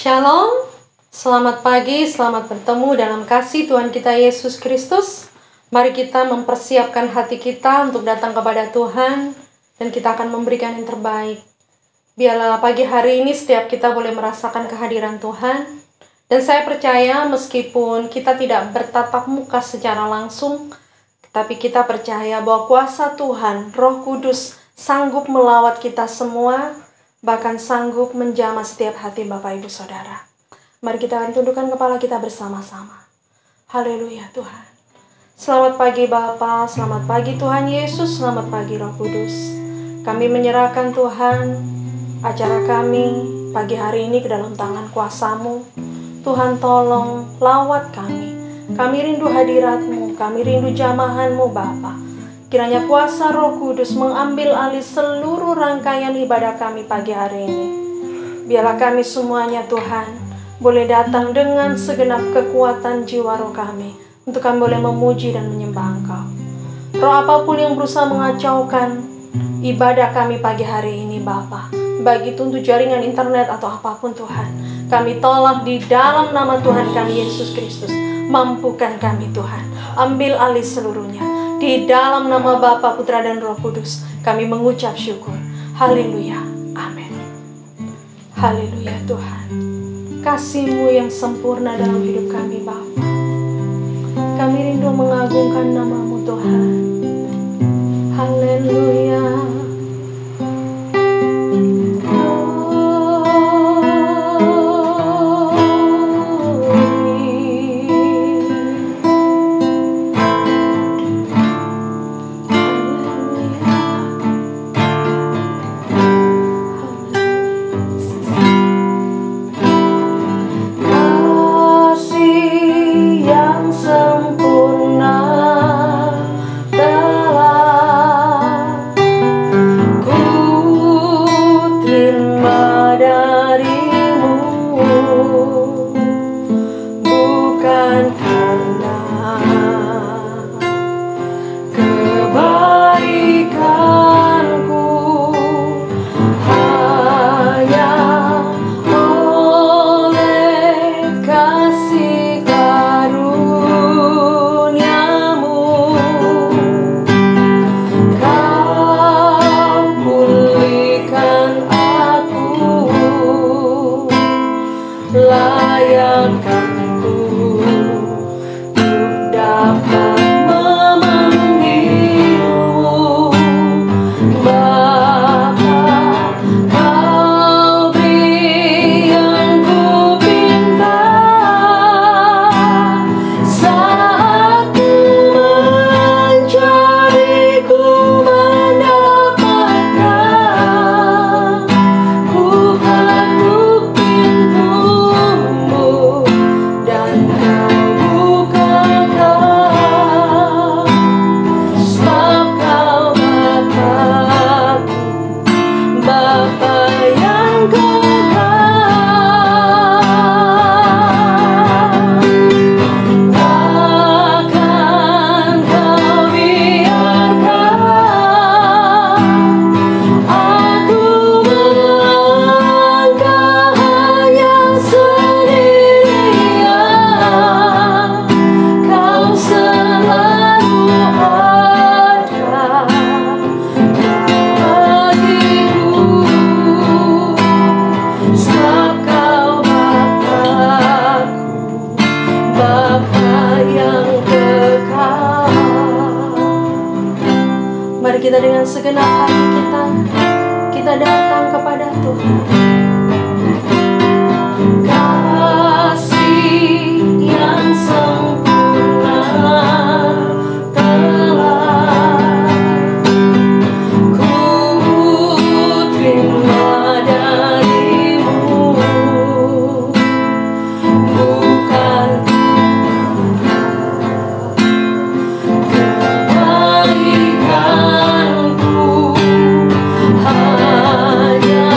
Shalom, selamat pagi, selamat bertemu dalam kasih Tuhan kita Yesus Kristus. Mari kita mempersiapkan hati kita untuk datang kepada Tuhan, dan kita akan memberikan yang terbaik. Biarlah pagi hari ini setiap kita boleh merasakan kehadiran Tuhan. Dan saya percaya meskipun kita tidak bertatap muka secara langsung, tapi kita percaya bahwa kuasa Tuhan, Roh Kudus, sanggup melawat kita semua, bahkan sanggup menjamah setiap hati Bapak Ibu Saudara. Mari kita akan tundukkan kepala kita bersama-sama. Haleluya Tuhan. Selamat pagi Bapa, selamat pagi Tuhan Yesus, selamat pagi Roh Kudus. Kami menyerahkan Tuhan acara kami pagi hari ini ke dalam tangan kuasa-Mu. Tuhan tolong lawat kami. Kami rindu hadirat-Mu, kami rindu jamahan-Mu Bapa. Kiranya kuasa Roh Kudus mengambil alih seluruh rangkaian ibadah kami pagi hari ini. Biarlah kami semuanya Tuhan boleh datang dengan segenap kekuatan jiwa roh kami, untuk kami boleh memuji dan menyembah Engkau. Roh apapun yang berusaha mengacaukan ibadah kami pagi hari ini Bapa, baik itu untuk jaringan internet atau apapun Tuhan, kami tolak di dalam nama Tuhan kami Yesus Kristus. Mampukan kami Tuhan, ambil alih seluruhnya. Di dalam nama Bapa, Putra, dan Roh Kudus, kami mengucap syukur. Haleluya. Amin. Haleluya Tuhan. Kasih-Mu yang sempurna dalam hidup kami Bapa. Kami rindu mengagungkan nama-Mu Tuhan. Haleluya. Kita dengan segenap hati kita datang kepada Tuhan. Kasih yang sempurna telah ku terima dari-Mu, bukan kebaikan hanya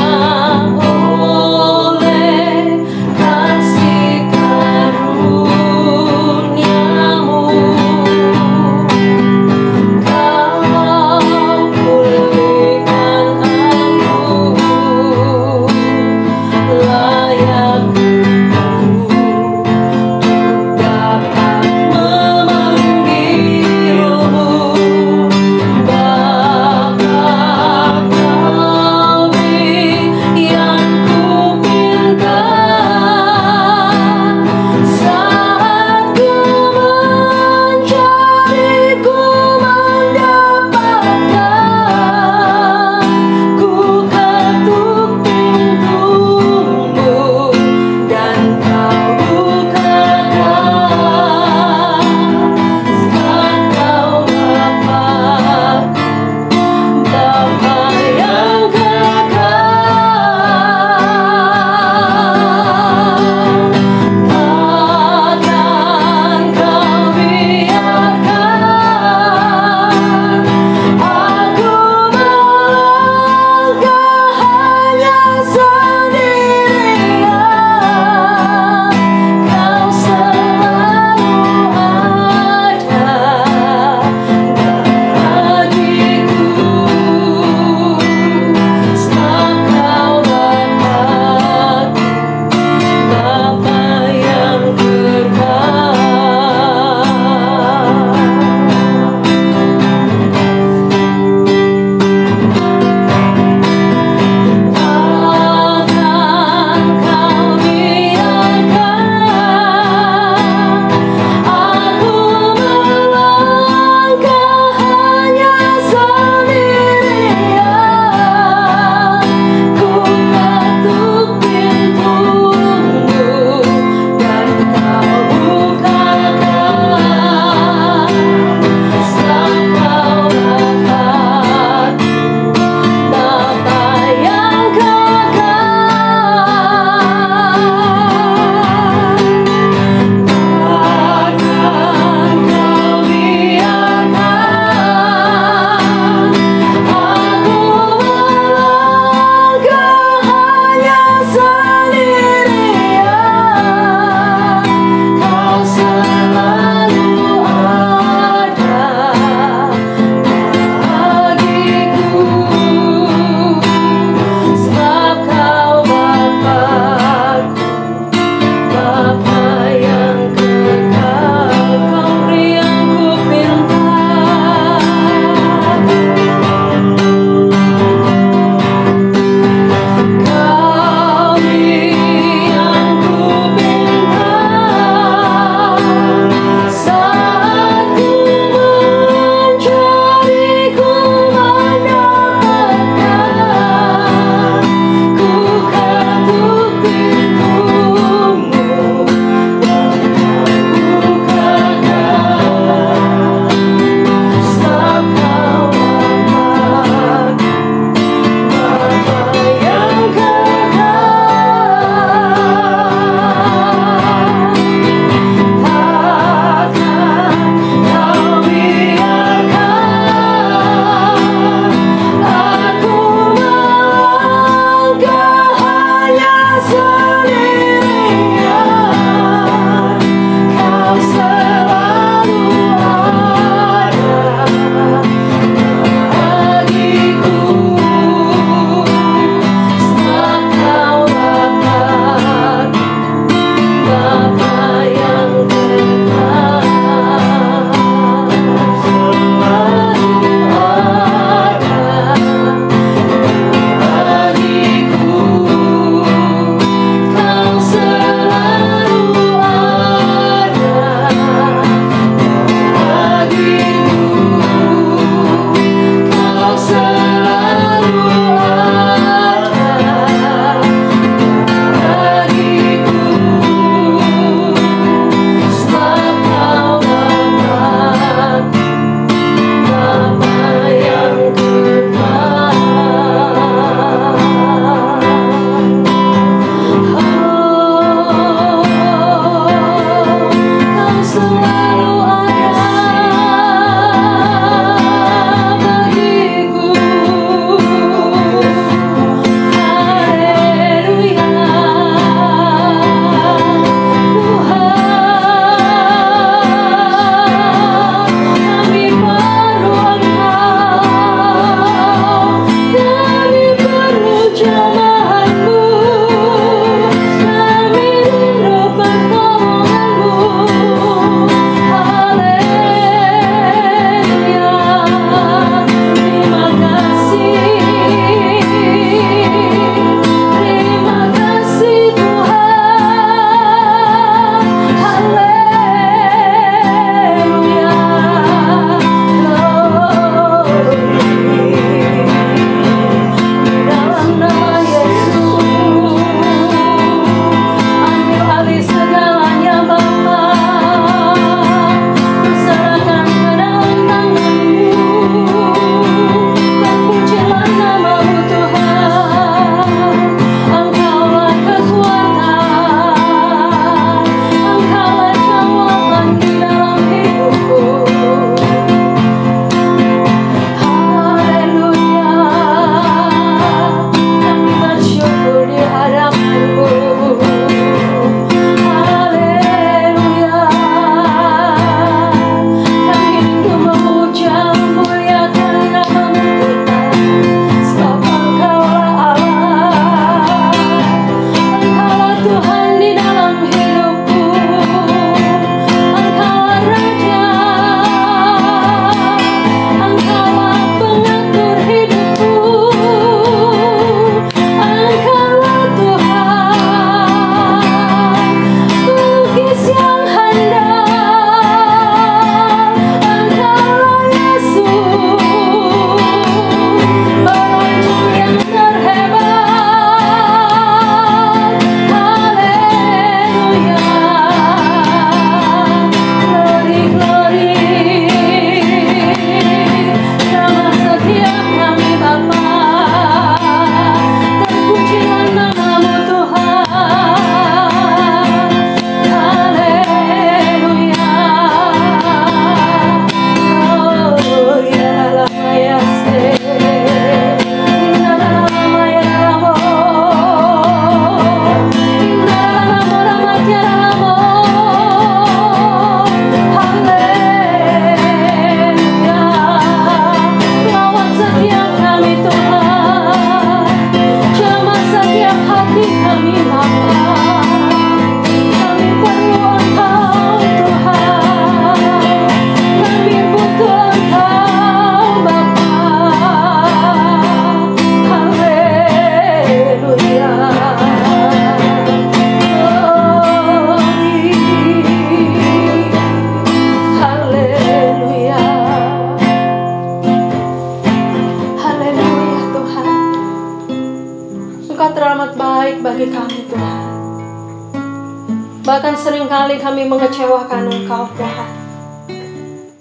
Bahkan seringkali kami mengecewakan Engkau Tuhan.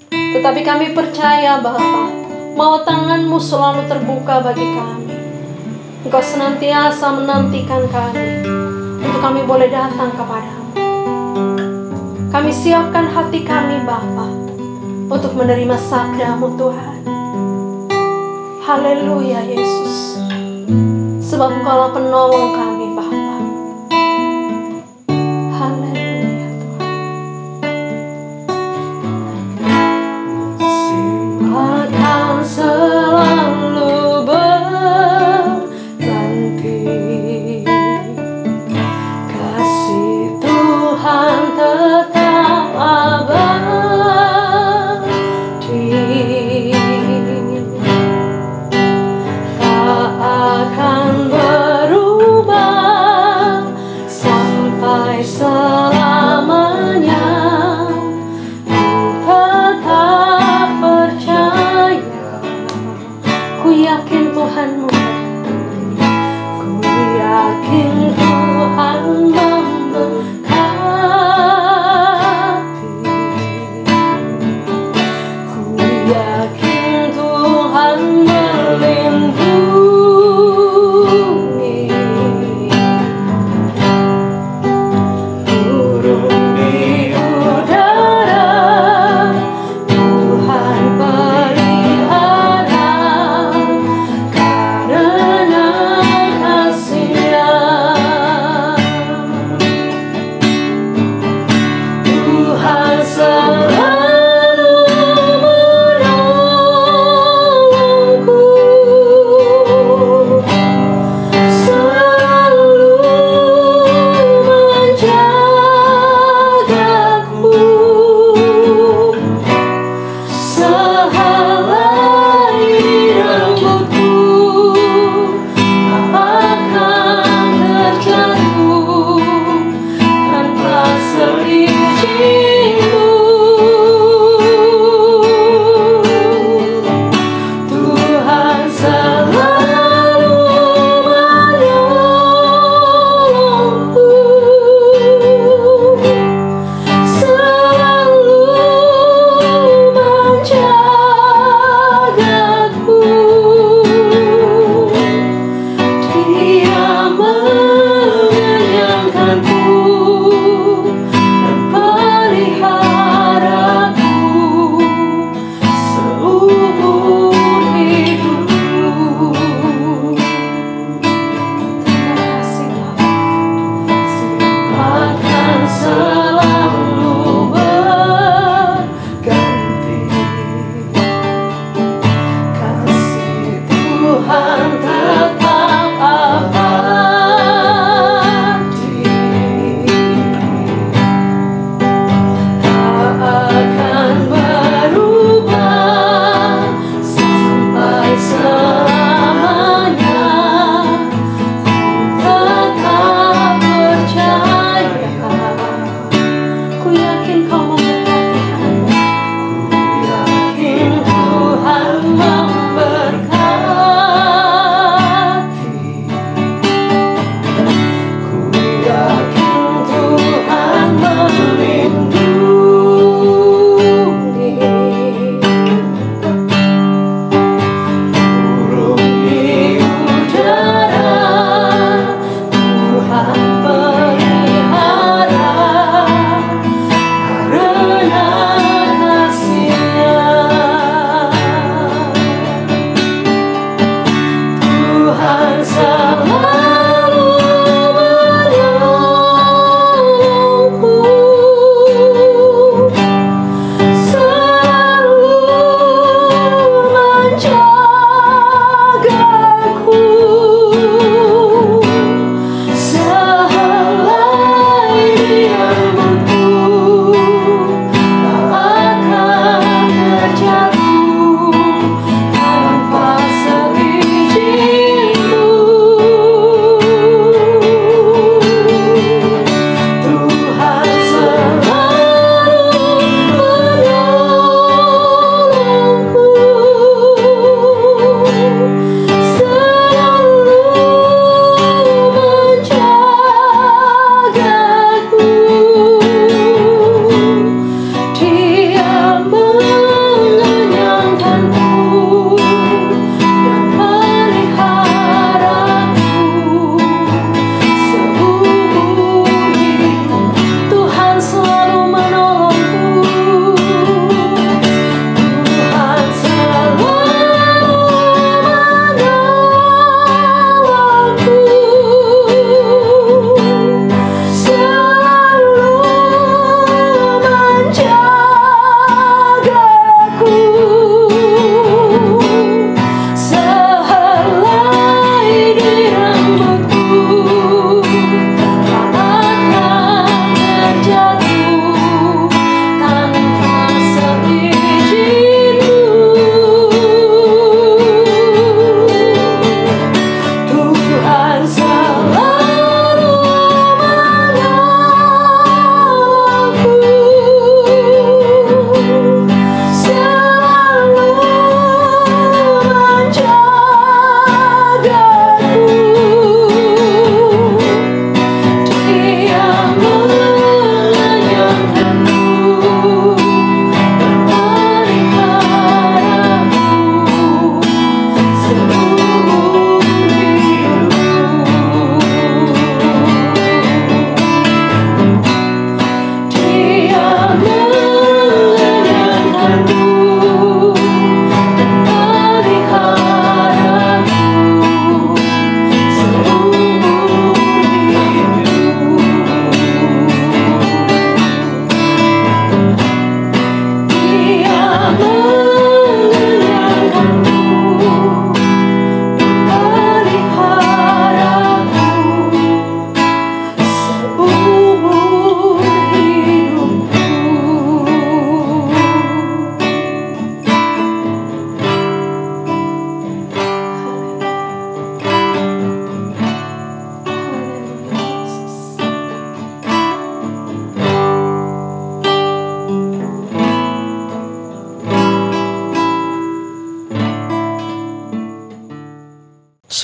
Tetapi kami percaya Bapa, mau tangan-Mu selalu terbuka bagi kami. Engkau senantiasa menantikan kami untuk kami boleh datang kepadamu. Kami siapkan hati kami Bapa untuk menerima sabda-Mu Tuhan. Haleluya Yesus. Sebab Engkaulah penolong kami Bapa. Haleluya Tuhan. Akan selalu berganti. Kasih Tuhan tetap abadi. Tak akan berubah sampai selamanya. Ku tetap percaya, ku yakin Tuhan-Mu, ku yakin Tuhan memberkati, ku yakin Tuhan melindungi, ku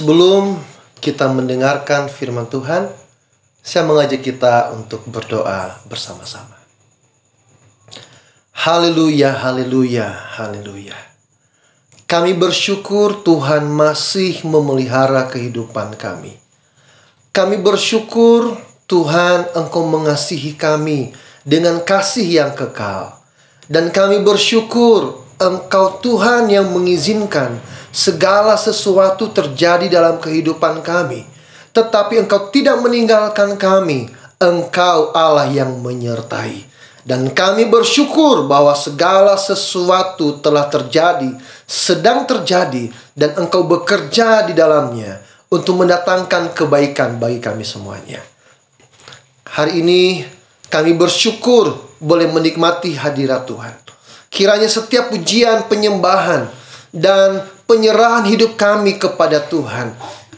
Sebelum kita mendengarkan firman Tuhan, saya mengajak kita untuk berdoa bersama-sama. Haleluya, haleluya, haleluya. Kami bersyukur Tuhan masih memelihara kehidupan kami. Kami bersyukur Tuhan Engkau mengasihi kami dengan kasih yang kekal. Dan kami bersyukur Engkau Tuhan yang mengizinkan segala sesuatu terjadi dalam kehidupan kami. Tetapi Engkau tidak meninggalkan kami. Engkau Allah yang menyertai. Dan kami bersyukur bahwa segala sesuatu telah terjadi, sedang terjadi, dan Engkau bekerja di dalamnya untuk mendatangkan kebaikan bagi kami semuanya. Hari ini kami bersyukur boleh menikmati hadirat Tuhan. Kiranya setiap pujian, penyembahan, dan penyerahan hidup kami kepada Tuhan,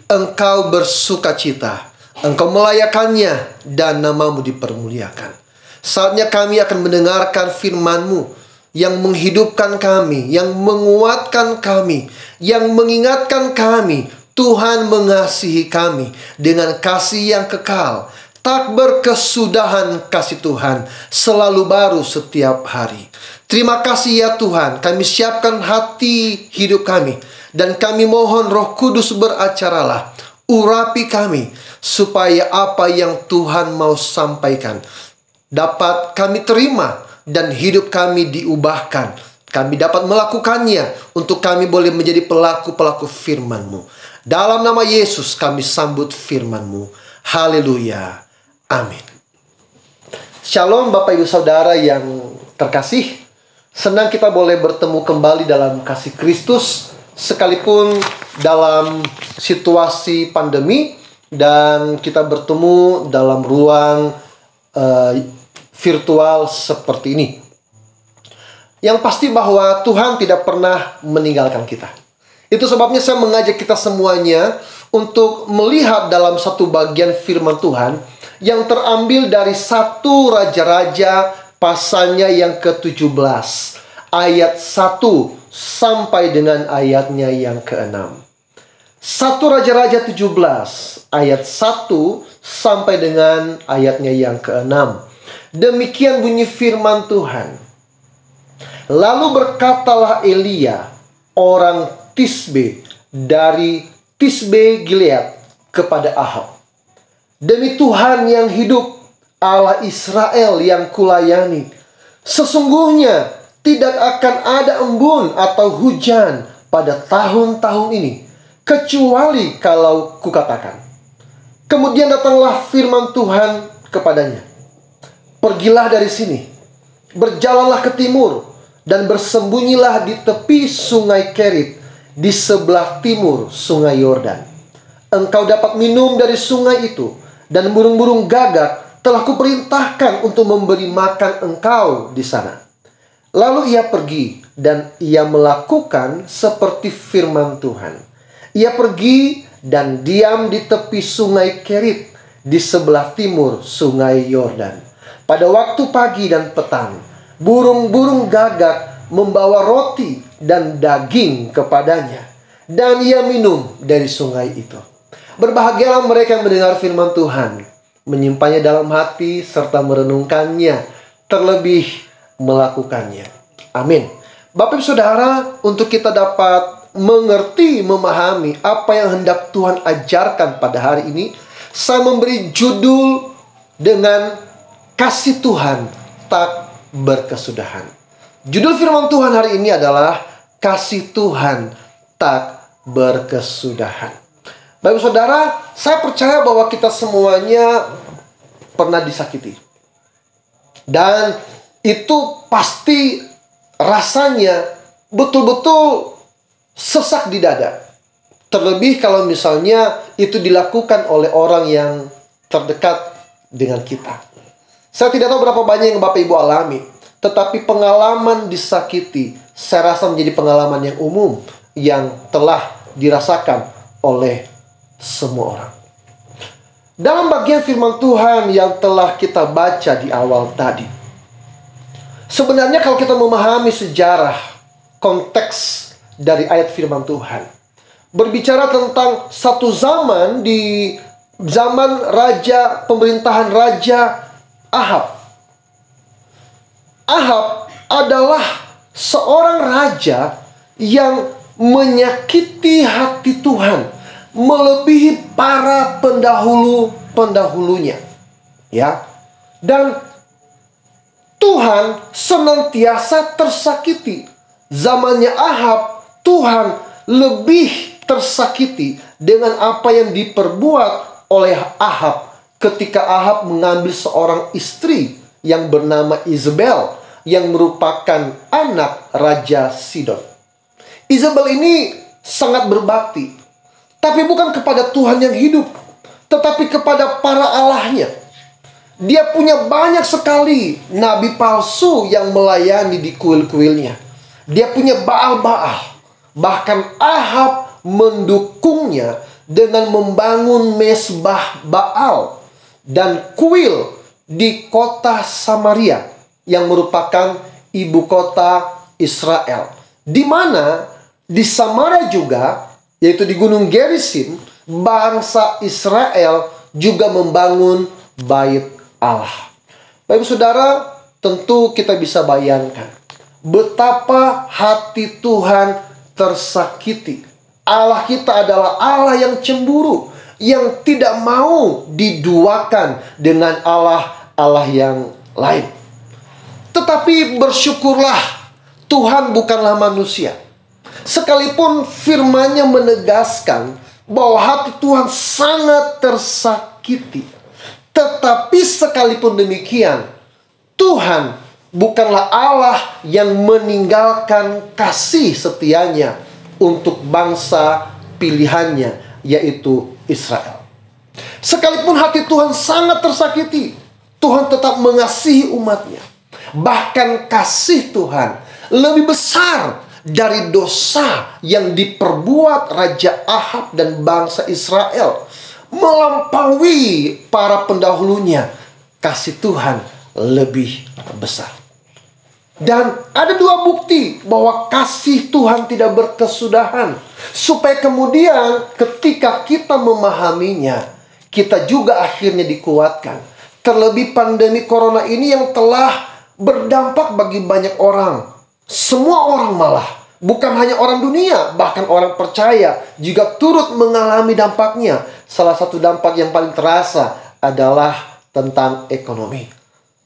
Engkau bersukacita, Engkau melayakannya, dan nama-Mu dipermuliakan. Saatnya kami akan mendengarkan firman-Mu yang menghidupkan kami, yang menguatkan kami, yang mengingatkan kami. Tuhan mengasihi kami dengan kasih yang kekal, tak berkesudahan kasih Tuhan, selalu baru setiap hari. Terima kasih ya Tuhan, kami siapkan hati hidup kami, dan kami mohon Roh Kudus beracaralah, urapi kami, supaya apa yang Tuhan mau sampaikan dapat kami terima dan hidup kami diubahkan. Kami dapat melakukannya untuk kami boleh menjadi pelaku-pelaku firman-Mu. Dalam nama Yesus kami sambut firman-Mu. Haleluya. Amin. Shalom Bapak Ibu Saudara yang terkasih. Senang kita boleh bertemu kembali dalam kasih Kristus, sekalipun dalam situasi pandemi, dan kita bertemu dalam ruang virtual seperti ini. Yang pasti bahwa Tuhan tidak pernah meninggalkan kita. Itu sebabnya saya mengajak kita semuanya untuk melihat dalam satu bagian firman Tuhan yang terambil dari 1 Raja-Raja pasalnya yang ke-17, ayat 1 sampai dengan ayatnya yang ke-6. 1 Raja-Raja 17 ayat 1 sampai dengan ayatnya yang ke-6. Demikian bunyi firman Tuhan. Lalu berkatalah Elia, orang Tisbe dari Tisbe Gilead, kepada Ahab, demi Tuhan yang hidup, Allah Israel yang kulayani, sesungguhnya tidak akan ada embun atau hujan pada tahun-tahun ini, kecuali kalau kukatakan. Kemudian datanglah firman Tuhan kepadanya, pergilah dari sini, berjalanlah ke timur, dan bersembunyilah di tepi sungai Kerit, di sebelah timur sungai Yordan. Engkau dapat minum dari sungai itu, dan burung-burung gagak telah kuperintahkan untuk memberi makan engkau di sana. Lalu ia pergi, dan ia melakukan seperti firman Tuhan. Ia pergi dan diam di tepi sungai Kerit, di sebelah timur sungai Yordan. Pada waktu pagi dan petang, burung-burung gagak membawa roti dan daging kepadanya, dan ia minum dari sungai itu. Berbahagialah mereka yang mendengar firman Tuhan, menyimpannya dalam hati, serta merenungkannya, terlebih melakukannya. Amin. Bapak Ibu Saudara, untuk kita dapat mengerti, memahami apa yang hendak Tuhan ajarkan pada hari ini, saya memberi judul dengan kasih Tuhan tak berkesudahan. Judul firman Tuhan hari ini adalah kasih Tuhan tak berkesudahan. Bapak Saudara, saya percaya bahwa kita semuanya pernah disakiti. Dan itu pasti rasanya betul-betul sesak di dada. Terlebih kalau misalnya itu dilakukan oleh orang yang terdekat dengan kita. Saya tidak tahu berapa banyak yang Bapak Ibu alami, tetapi pengalaman disakiti, saya rasa menjadi pengalaman yang umum, yang telah dirasakan oleh semua orang. Dalam bagian firman Tuhan yang telah kita baca di awal tadi, sebenarnya kalau kita memahami sejarah, konteks dari ayat firman Tuhan, berbicara tentang satu zaman di zaman pemerintahan Raja Ahab. Ahab adalah seorang raja yang menyakiti hati Tuhan melebihi para pendahulunya, ya. Dan Tuhan senantiasa tersakiti. Zamannya Ahab, Tuhan lebih tersakiti dengan apa yang diperbuat oleh Ahab ketika Ahab mengambil seorang istri yang bernama Isabel, yang merupakan anak Raja Sidon. Isabel ini sangat berbakti, tapi bukan kepada Tuhan yang hidup, tetapi kepada para allahnya. Dia punya banyak sekali nabi palsu yang melayani di kuil-kuilnya. Dia punya Baal-Baal. Bahkan Ahab mendukungnya dengan membangun mesbah Baal dan kuil di kota Samaria, yang merupakan ibu kota Israel. Di mana di Samaria juga, yaitu di Gunung Gerizim, bangsa Israel juga membangun bait Allah. Bapak saudara, tentu kita bisa bayangkan betapa hati Tuhan tersakiti. Allah kita adalah Allah yang cemburu, yang tidak mau diduakan dengan Allah yang lain. Tetapi bersyukurlah, Tuhan bukanlah manusia. Sekalipun firman-Nya menegaskan bahwa hati Tuhan sangat tersakiti, tetapi sekalipun demikian, Tuhan bukanlah Allah yang meninggalkan kasih setianya untuk bangsa pilihannya, yaitu Israel. Sekalipun hati Tuhan sangat tersakiti, Tuhan tetap mengasihi umatnya. Bahkan kasih Tuhan lebih besar dari dosa yang diperbuat Raja Ahab dan bangsa Israel, melampaui para pendahulunya. Kasih Tuhan lebih besar. Dan ada dua bukti bahwa kasih Tuhan tidak berkesudahan, supaya kemudian ketika kita memahaminya, kita juga akhirnya dikuatkan. Terlebih pandemi corona ini yang telah berdampak bagi banyak orang. Semua orang malah, bukan hanya orang dunia, bahkan orang percaya juga turut mengalami dampaknya. Salah satu dampak yang paling terasa adalah tentang ekonomi.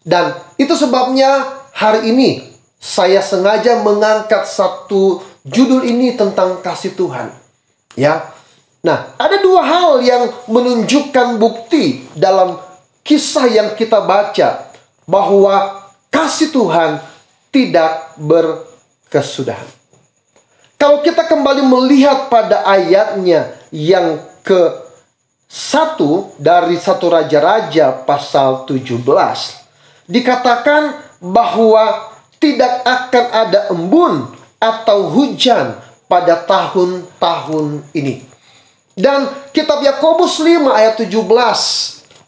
Dan itu sebabnya hari ini saya sengaja mengangkat satu judul ini tentang kasih Tuhan. Ya. Nah, ada dua hal yang menunjukkan bukti dalam kisah yang kita baca bahwa kasih Tuhan tidak berkesudahan. Kalau kita kembali melihat pada ayatnya yang ke-1 dari 1 Raja-Raja pasal 17, dikatakan bahwa tidak akan ada embun atau hujan pada tahun-tahun ini. Dan kitab Yakobus 5 ayat 17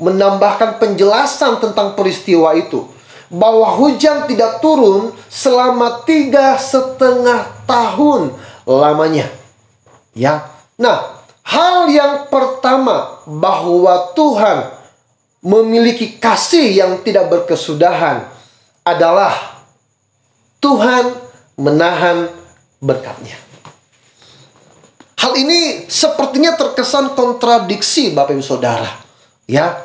menambahkan penjelasan tentang peristiwa itu, bahwa hujan tidak turun selama 3,5 tahun lamanya. Ya. Nah, hal yang pertama bahwa Tuhan memiliki kasih yang tidak berkesudahan adalah Tuhan menahan berkat-Nya. Hal ini sepertinya terkesan kontradiksi, Bapak Ibu Saudara. Ya.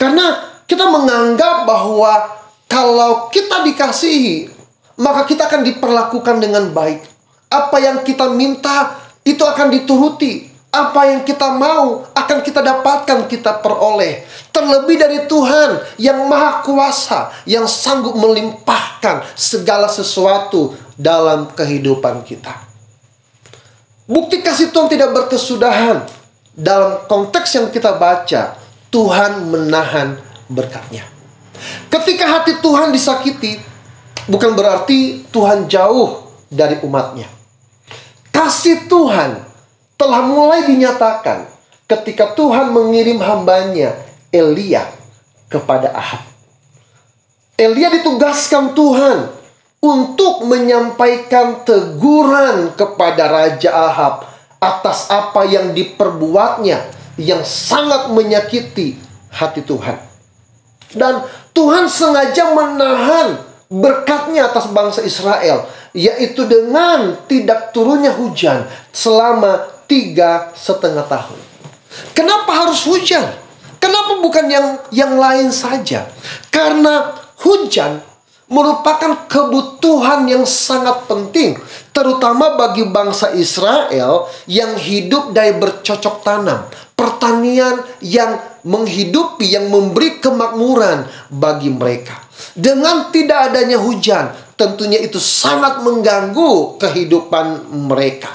Karena kita menganggap bahwa kalau kita dikasihi, maka kita akan diperlakukan dengan baik. Apa yang kita minta, itu akan dituruti. Apa yang kita mau, akan kita dapatkan, kita peroleh. Terlebih dari Tuhan yang Maha Kuasa, yang sanggup melimpahkan segala sesuatu dalam kehidupan kita. Bukti kasih Tuhan tidak berkesudahan. Dalam konteks yang kita baca, Tuhan menahan berkat-Nya. Ketika hati Tuhan disakiti, bukan berarti Tuhan jauh dari umatnya. Kasih Tuhan telah mulai dinyatakan ketika Tuhan mengirim hambanya Elia kepada Ahab. Elia ditugaskan Tuhan untuk menyampaikan teguran kepada Raja Ahab atas apa yang diperbuatnya yang sangat menyakiti hati Tuhan. Dan Tuhan sengaja menahan berkatnya atas bangsa Israel, yaitu dengan tidak turunnya hujan selama 3,5 tahun. Kenapa harus hujan? Kenapa bukan yang lain saja? Karena hujan merupakan kebutuhan yang sangat penting, terutama bagi bangsa Israel yang hidup dari bercocok tanam, pertanian yang menghidupi, yang memberi kemakmuran bagi mereka. Dengan tidak adanya hujan, tentunya itu sangat mengganggu kehidupan mereka.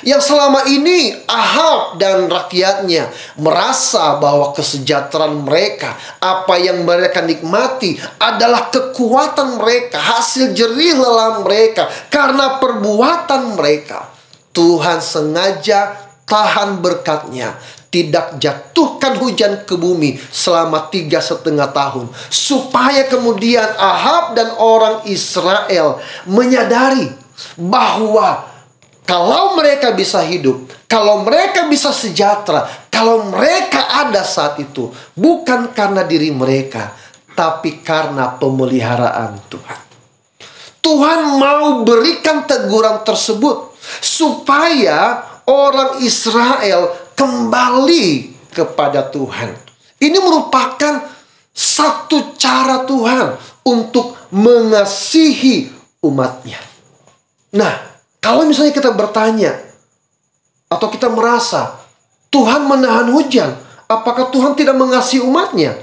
Yang selama ini Ahab dan rakyatnya merasa bahwa kesejahteraan mereka, apa yang mereka nikmati adalah kekuatan mereka, hasil jerih lelah mereka karena perbuatan mereka. Tuhan sengaja tahan berkatnya, tidak jatuhkan hujan ke bumi selama 3,5 tahun, supaya kemudian Ahab dan orang Israel menyadari bahwa kalau mereka bisa hidup, kalau mereka bisa sejahtera, kalau mereka ada saat itu, bukan karena diri mereka, tapi karena pemeliharaan Tuhan. Tuhan mau berikan teguran tersebut supaya orang Israel kembali kepada Tuhan. Ini merupakan satu cara Tuhan untuk mengasihi umatnya. Nah, kalau misalnya kita bertanya atau kita merasa Tuhan menahan hujan, apakah Tuhan tidak mengasihi umatnya?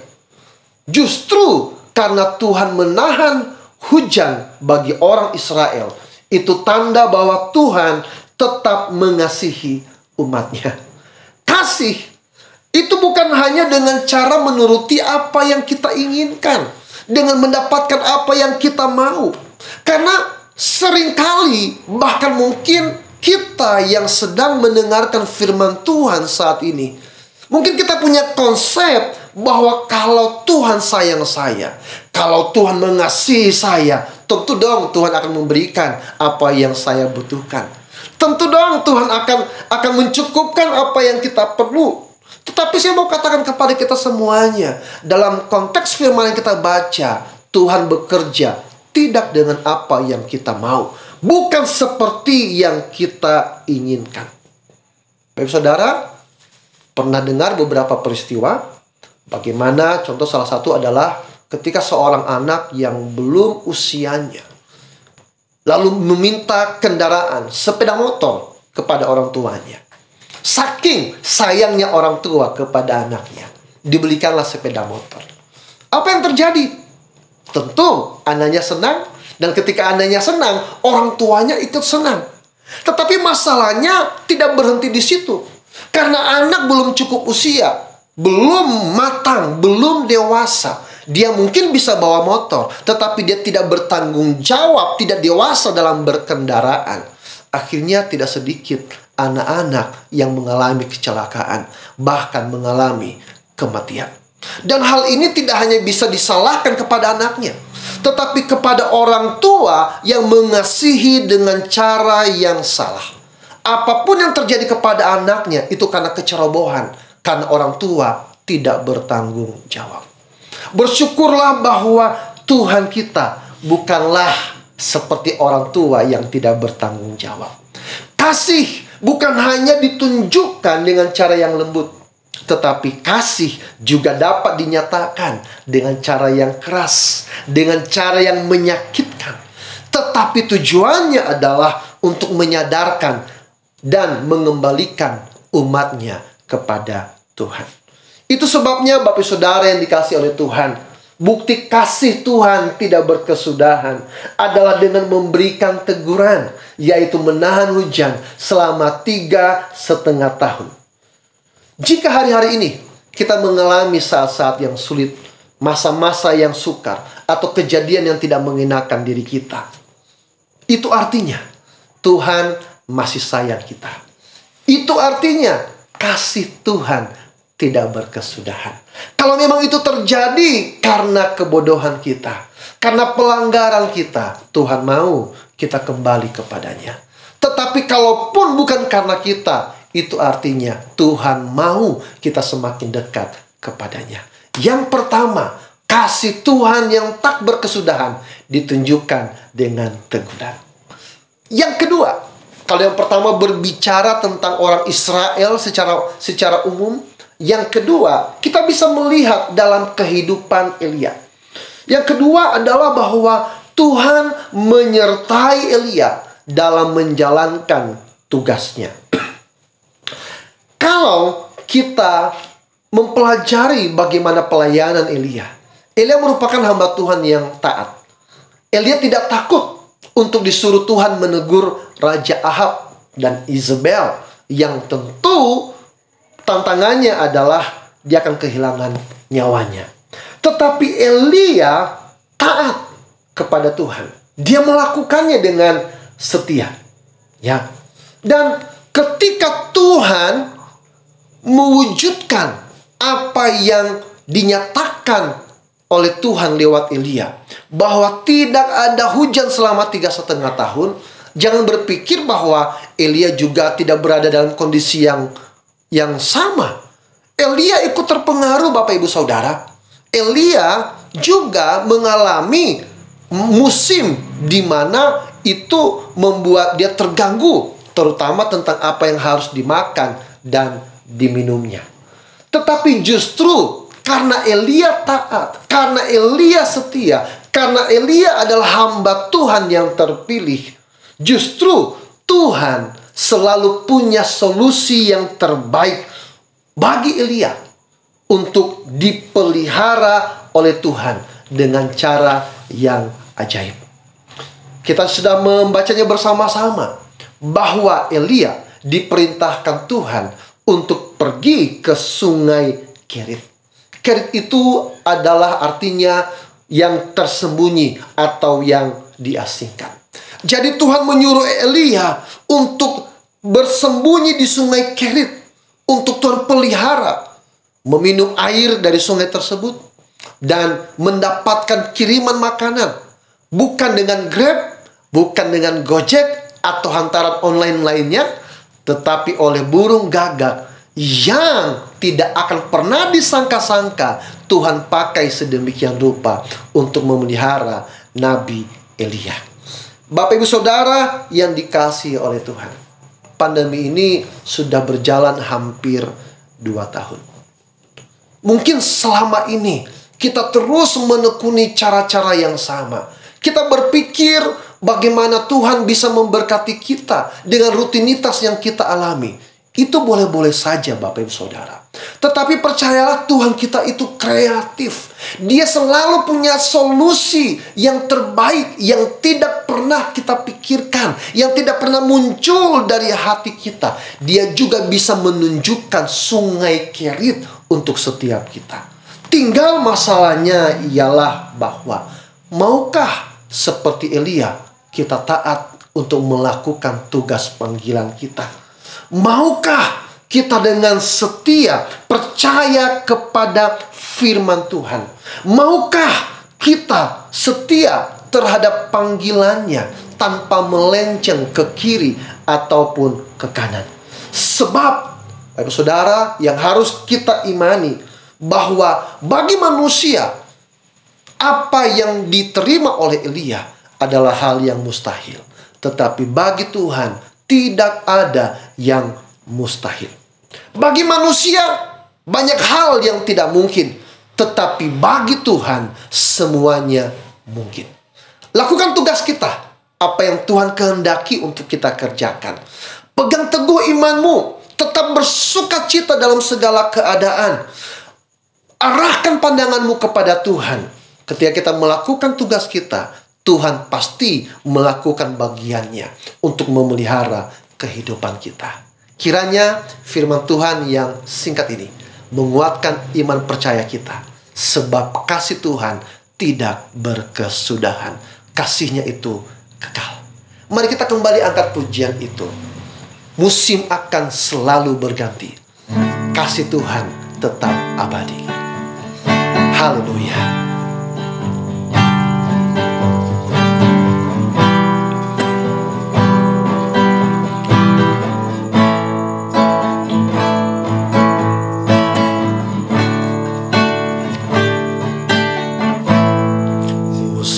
Justru karena Tuhan menahan hujan bagi orang Israel, itu tanda bahwa Tuhan tetap mengasihi umatnya. Kasih itu bukan hanya dengan cara menuruti apa yang kita inginkan, dengan mendapatkan apa yang kita mau. Karena seringkali, bahkan mungkin kita yang sedang mendengarkan firman Tuhan saat ini, mungkin kita punya konsep bahwa kalau Tuhan sayang saya, kalau Tuhan mengasihi saya, tentu dong Tuhan akan memberikan apa yang saya butuhkan. Tentu dong Tuhan akan mencukupkan apa yang kita perlu. Tetapi saya mau katakan kepada kita semuanya, dalam konteks firman yang kita baca, Tuhan bekerja tidak dengan apa yang kita mau, bukan seperti yang kita inginkan. Bapak saudara, pernah dengar beberapa peristiwa bagaimana contoh salah satu adalah ketika seorang anak yang belum usianya lalu meminta kendaraan sepeda motor kepada orang tuanya. Saking sayangnya orang tua kepada anaknya, dibelikanlah sepeda motor. Apa yang terjadi? Tentu anaknya senang, dan ketika anaknya senang, orang tuanya ikut senang. Tetapi masalahnya tidak berhenti di situ. Karena anak belum cukup usia, belum matang, belum dewasa. Dia mungkin bisa bawa motor, tetapi dia tidak bertanggung jawab, tidak dewasa dalam berkendaraan. Akhirnya tidak sedikit anak-anak yang mengalami kecelakaan, bahkan mengalami kematian. Dan hal ini tidak hanya bisa disalahkan kepada anaknya, tetapi kepada orang tua yang mengasihi dengan cara yang salah. Apapun yang terjadi kepada anaknya itu karena kecerobohan, karena orang tua tidak bertanggung jawab. Bersyukurlah bahwa Tuhan kita bukanlah seperti orang tua yang tidak bertanggung jawab. Kasih bukan hanya ditunjukkan dengan cara yang lembut, tetapi kasih juga dapat dinyatakan dengan cara yang keras, dengan cara yang menyakitkan. Tetapi tujuannya adalah untuk menyadarkan dan mengembalikan umatnya kepada Tuhan. Itu sebabnya Bapak Saudara yang dikasihi oleh Tuhan, bukti kasih Tuhan tidak berkesudahan adalah dengan memberikan teguran, yaitu menahan hujan selama 3,5 tahun. Jika hari-hari ini kita mengalami saat-saat yang sulit, masa-masa yang sukar, atau kejadian yang tidak mengenakan diri kita, itu artinya Tuhan masih sayang kita. Itu artinya kasih Tuhan tidak berkesudahan. Kalau memang itu terjadi karena kebodohan kita, karena pelanggaran kita, Tuhan mau kita kembali kepadanya. Tetapi kalaupun bukan karena kita, itu artinya Tuhan mau kita semakin dekat kepadanya. Yang pertama, kasih Tuhan yang tak berkesudahan ditunjukkan dengan teguran. Yang kedua, kalau yang pertama berbicara tentang orang Israel secara umum, yang kedua kita bisa melihat dalam kehidupan Elia. Yang kedua adalah bahwa Tuhan menyertai Elia dalam menjalankan tugasnya. Kalau kita mempelajari bagaimana pelayanan Elia, Elia merupakan hamba Tuhan yang taat. Elia tidak takut untuk disuruh Tuhan menegur Raja Ahab dan Izebel, yang tentu tantangannya adalah dia akan kehilangan nyawanya. Tetapi Elia taat kepada Tuhan. Dia melakukannya dengan setia. Ya. Dan ketika Tuhan mewujudkan apa yang dinyatakan oleh Tuhan lewat Elia, bahwa tidak ada hujan selama 3,5 tahun, jangan berpikir bahwa Elia juga tidak berada dalam kondisi yang sama. Elia ikut terpengaruh, Bapak Ibu Saudara. Elia juga mengalami musim di mana itu membuat dia terganggu, terutama tentang apa yang harus dimakan dan diminumnya. Tetapi justru karena Elia taat, karena Elia setia, karena Elia adalah hamba Tuhan yang terpilih, justru Tuhan selalu punya solusi yang terbaik bagi Elia untuk dipelihara oleh Tuhan dengan cara yang ajaib. Kita sudah membacanya bersama-sama bahwa Elia diperintahkan Tuhan untuk pergi ke sungai Kerit. Kerit itu adalah artinya yang tersembunyi atau yang diasingkan. Jadi Tuhan menyuruh Elia untuk bersembunyi di sungai Kerit, untuk Tuhan pelihara, meminum air dari sungai tersebut, dan mendapatkan kiriman makanan, bukan dengan Grab, bukan dengan Gojek atau hantaran online lainnya, tetapi oleh burung gagak yang tidak akan pernah disangka-sangka Tuhan pakai sedemikian rupa untuk memelihara Nabi Elia. Bapak Ibu Saudara yang dikasihi oleh Tuhan, pandemi ini sudah berjalan hampir 2 tahun. Mungkin selama ini kita terus menekuni cara-cara yang sama. Kita berpikir bagaimana Tuhan bisa memberkati kita dengan rutinitas yang kita alami. Itu boleh-boleh saja, Bapak Ibu Saudara. Tetapi percayalah, Tuhan kita itu kreatif. Dia selalu punya solusi yang terbaik, yang tidak pernah kita pikirkan, yang tidak pernah muncul dari hati kita. Dia juga bisa menunjukkan sungai Kerit untuk setiap kita. Tinggal masalahnya ialah bahwa maukah seperti Elia kita taat untuk melakukan tugas panggilan kita? Maukah kita dengan setia percaya kepada firman Tuhan? Maukah kita setia terhadap panggilannya tanpa melenceng ke kiri ataupun ke kanan? Sebab, Bapak Saudara, yang harus kita imani bahwa bagi manusia, apa yang diterima oleh Elia adalah hal yang mustahil. Tetapi bagi Tuhan tidak ada yang mustahil. Bagi manusia banyak hal yang tidak mungkin, tetapi bagi Tuhan semuanya mungkin. Lakukan tugas kita, apa yang Tuhan kehendaki untuk kita kerjakan. Pegang teguh imanmu, tetap bersukacita dalam segala keadaan. Arahkan pandanganmu kepada Tuhan. Ketika kita melakukan tugas kita, Tuhan pasti melakukan bagiannya untuk memelihara kehidupan kita. Kiranya firman Tuhan yang singkat ini menguatkan iman percaya kita. Sebab kasih Tuhan tidak berkesudahan. Kasih-Nya itu kekal. Mari kita kembali angkat pujian itu. Musim akan selalu berganti. Kasih Tuhan tetap abadi. Haleluya.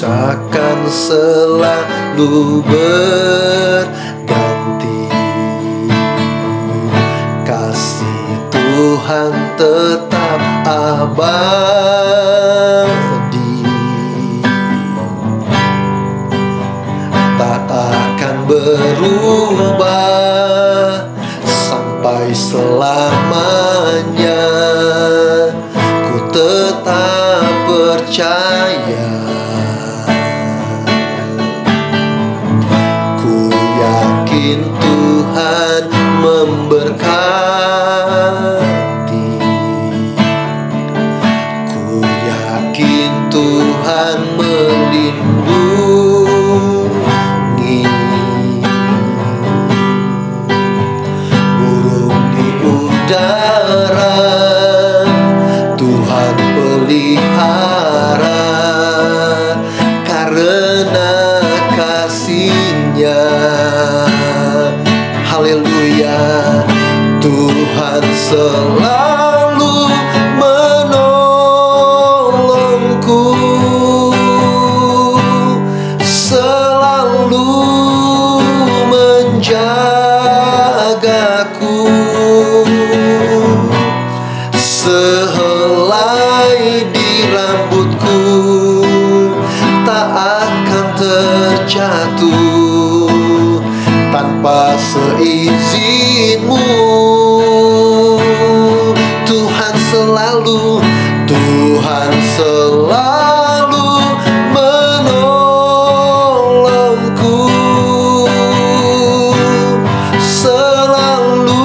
akan selalu berganti. Kasih Tuhan tetap abadi, tak akan berubah sampai selamanya. Ku tetap percaya, ku yakin Tuhan memberkati, ku yakin Tuhan melindungi. Burung di udara Tuhan pelihara, karena kasih-Nya. Haleluya. Tuhan selalu menolongku, selalu menjagaku. Sehelai di rambutku tak akan terjatuh tanpa seizinmu. Tuhan selalu menolongku, selalu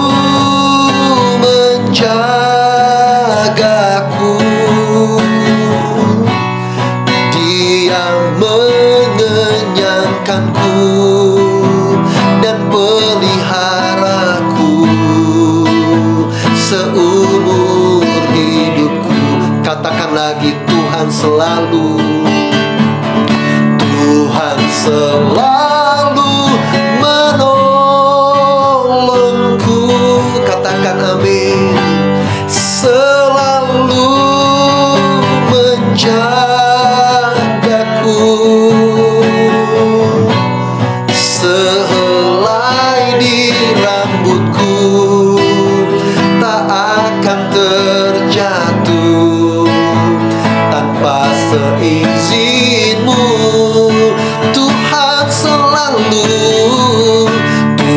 menjagaku. Dia mengenyangkanku dan peliharaku seumur hidupku. Katakan lagi, Tuhan selalu menolongku. Katakan amin. Selalu menjagaku, sehelai di rambutku tak akan terjatuh tanpa seizinmu.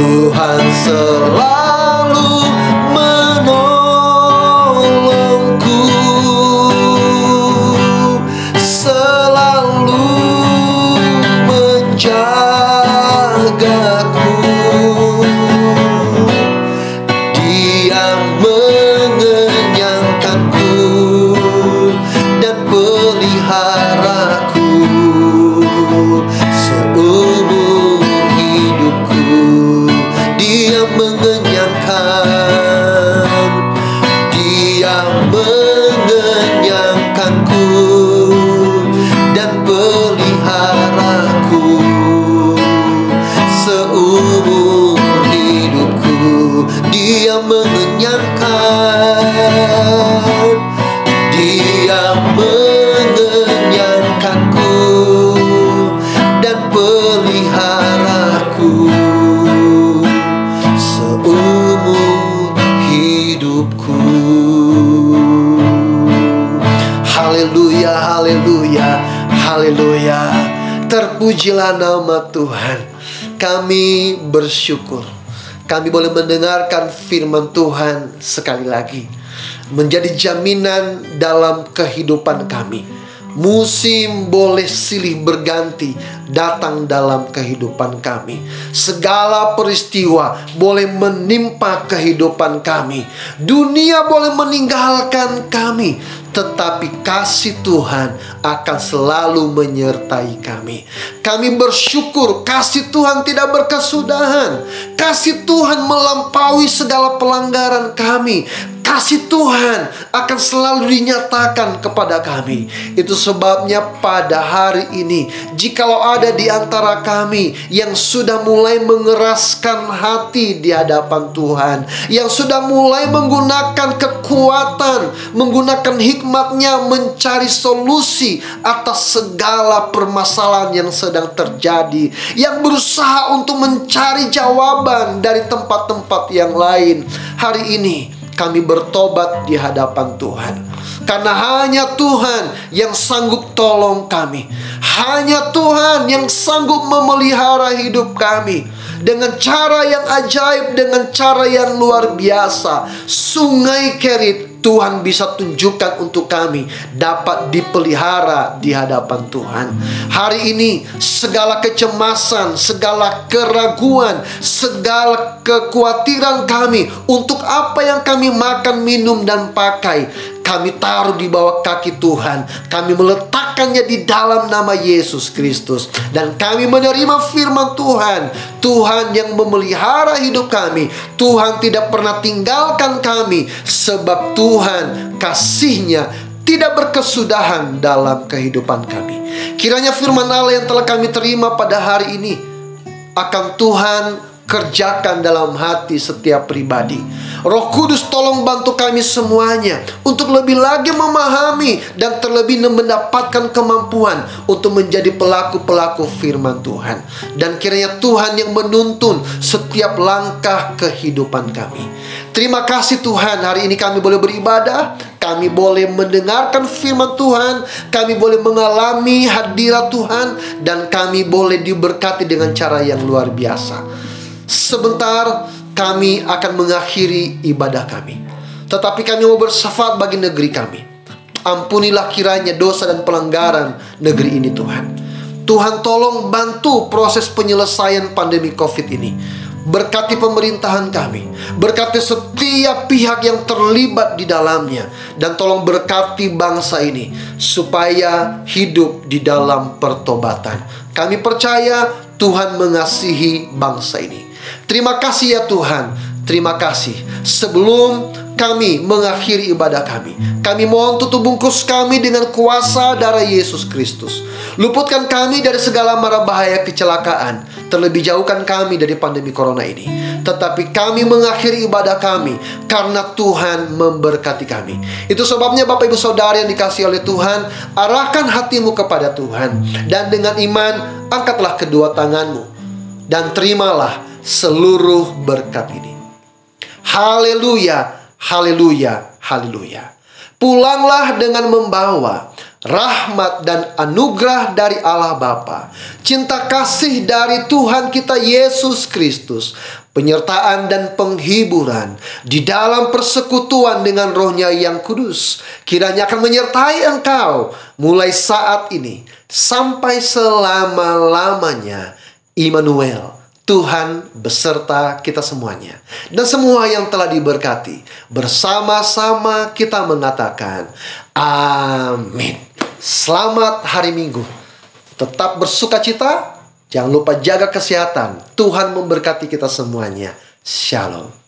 Tuhan selalu menolongku, selalu menjagaku. Dia mengenyangkanku dan peliharaku seumur hidupku. Dia mengenyangkanku dan peliharaku seumur hidupku. Dia mengenyangkanku dan peliharaku seumur hidupku. Haleluya, haleluya, haleluya. Terpujilah nama Tuhan. Kami bersyukur kami boleh mendengarkan firman Tuhan sekali lagi, menjadi jaminan dalam kehidupan kami. Musim boleh silih berganti datang dalam kehidupan kami. Segala peristiwa boleh menimpa kehidupan kami. Dunia boleh meninggalkan kami, tetapi kasih Tuhan akan selalu menyertai kami. Kami bersyukur kasih Tuhan tidak berkesudahan. Kasih Tuhan melampaui segala pelanggaran kami. kasih Tuhan akan selalu dinyatakan kepada kami. Itu sebabnya pada hari ini, jikalau ada di antara kami yang sudah mulai mengeraskan hati di hadapan Tuhan, yang sudah mulai menggunakan kekuatan, menggunakan hikmatnya mencari solusi atas segala permasalahan yang sedang terjadi, yang berusaha untuk mencari jawaban dari tempat-tempat yang lain, hari ini kami bertobat di hadapan Tuhan. Karena hanya Tuhan yang sanggup tolong kami. Hanya Tuhan yang sanggup memelihara hidup kami. Dengan cara yang ajaib, dengan cara yang luar biasa. Sungai Kerit Tuhan bisa tunjukkan untuk kami dapat dipelihara di hadapan Tuhan. Hari ini segala kecemasan, segala keraguan, segala kekhawatiran kami untuk apa yang kami makan, minum, dan pakai, kami taruh di bawah kaki Tuhan. Kami meletakkannya di dalam nama Yesus Kristus. Dan kami menerima firman Tuhan. Tuhan yang memelihara hidup kami. Tuhan tidak pernah tinggalkan kami. Sebab Tuhan kasih-Nya tidak berkesudahan dalam kehidupan kami. Kiranya firman Allah yang telah kami terima pada hari ini akan Tuhan kerjakan dalam hati setiap pribadi. Roh Kudus tolong bantu kami semuanya untuk lebih lagi memahami dan terlebih mendapatkan kemampuan untuk menjadi pelaku-pelaku firman Tuhan. Dan kiranya Tuhan yang menuntun setiap langkah kehidupan kami. Terima kasih Tuhan, hari ini kami boleh beribadah, kami boleh mendengarkan firman Tuhan, kami boleh mengalami hadirat Tuhan, dan kami boleh diberkati dengan cara yang luar biasa. Sebentar kami akan mengakhiri ibadah kami, tetapi kami mau bersyafaat bagi negeri kami. Ampunilah kiranya dosa dan pelanggaran negeri ini Tuhan. Tuhan tolong bantu proses penyelesaian pandemi COVID ini. Berkati pemerintahan kami, berkati setiap pihak yang terlibat di dalamnya, dan tolong berkati bangsa ini supaya hidup di dalam pertobatan. Kami percaya Tuhan mengasihi bangsa ini. Terima kasih ya Tuhan, terima kasih. Sebelum kami mengakhiri ibadah kami, kami mohon tutup bungkus kami dengan kuasa darah Yesus Kristus. Luputkan kami dari segala mara bahaya kecelakaan. Terlebih jauhkan kami dari pandemi corona ini. Tetapi kami mengakhiri ibadah kami karena Tuhan memberkati kami. Itu sebabnya Bapak Ibu Saudara yang dikasihi oleh Tuhan, arahkan hatimu kepada Tuhan. Dan dengan iman, angkatlah kedua tanganmu dan terimalah seluruh berkat ini. Haleluya, haleluya, haleluya. Pulanglah dengan membawa rahmat dan anugerah dari Allah Bapa, cinta kasih dari Tuhan kita Yesus Kristus, penyertaan dan penghiburan di dalam persekutuan dengan Roh-Nya yang kudus, kiranya akan menyertai engkau mulai saat ini sampai selama-lamanya. Immanuel, Tuhan beserta kita semuanya. Dan semua yang telah diberkati, bersama-sama kita mengatakan amin. Selamat hari Minggu. Tetap bersukacita. Jangan lupa jaga kesehatan. Tuhan memberkati kita semuanya. Shalom.